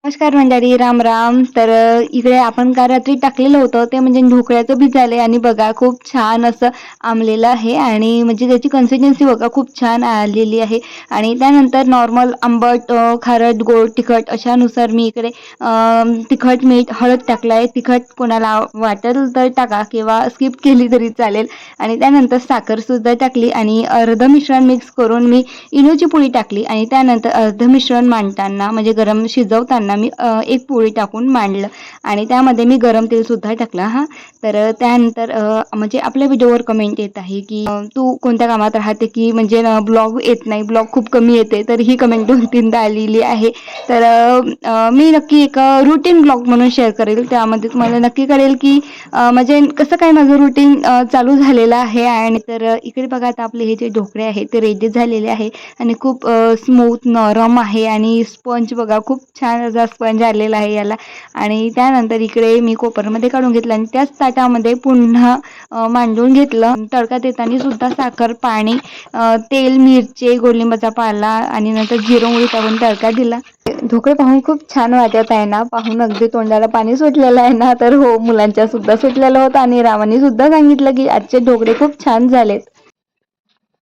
नमस्कार मंडळी, राम राम. तर इकडे आपण काल रात्री टाकलेलं होतं ते म्हणजे ढोकळ्याचं बी झालंय आणि बघा खूप छान असं आंबलेलं आहे आणि म्हणजे त्याची कन्सिस्टन्सी बघा खूप छान आलेली आहे. आणि त्यानंतर नॉर्मल आंबट, खारट, गोड, तिखट अशानुसार मी इकडे तिखट, मीठ, हळद टाकलं आहे. तिखट कोणाला वाटेल तर टाका किंवा स्किप केली तरी चालेल. आणि त्यानंतर साखरसुद्धा टाकली आणि अर्धं मिश्रण मिक्स करून मी इनोची पोळी टाकली आणि त्यानंतर अर्धं मिश्रण मांडताना म्हणजे गरम शिजवताना मी एक पोळी टाकून मांडलं आणि त्यामध्ये मी गरम तेलसुद्धा टाकलं हां. तर त्यानंतर म्हणजे आपल्या व्हिडिओवर कमेंट येत आहे की तू कोणत्या कामात राहते की म्हणजे ब्लॉग येत नाही, ब्लॉग खूप कमी येते. तर ही कमेंट 2-3दा आलेली आहे. तर मी नक्की एक रूटीन ब्लॉग म्हणून शेअर करेल. त्यामध्ये तुम्हाला नक्की कळेल की म्हणजे कसं काय माझं रूटीन चालू झालेलं आहे. आणि तर इकडे बघा आता आपले हे जे ढोकळे आहेत ते रेडी झालेले आहे आणि खूप स्मूथ नरम आहे आणि स्पंज बघा खूप छान असा स्पंज आलेला आहे याला. आणि त्यानंतर इकडे मी कोपरमध्ये काढून घेतलं आणि त्याच ताटामध्ये पुन्हा मांडून घेतलं. तडका देताना सुद्धा साखर, पाणी, तेल, मिरची, गोडलिंबाचा पाला आणि नंतर जिरं मोहरी टाकून तडका दिला. ढोकळे पाहून खूप छान वाटत आहे ना, पाहून अगदी तोंडाला पाणी सुटलेलं आहे ना. तर हो, मुलांच्या सुद्धा सुटलेलं होतं आणि रावांनी सुद्धा सांगितलं की आजचे ढोकळे खूप छान झालेत.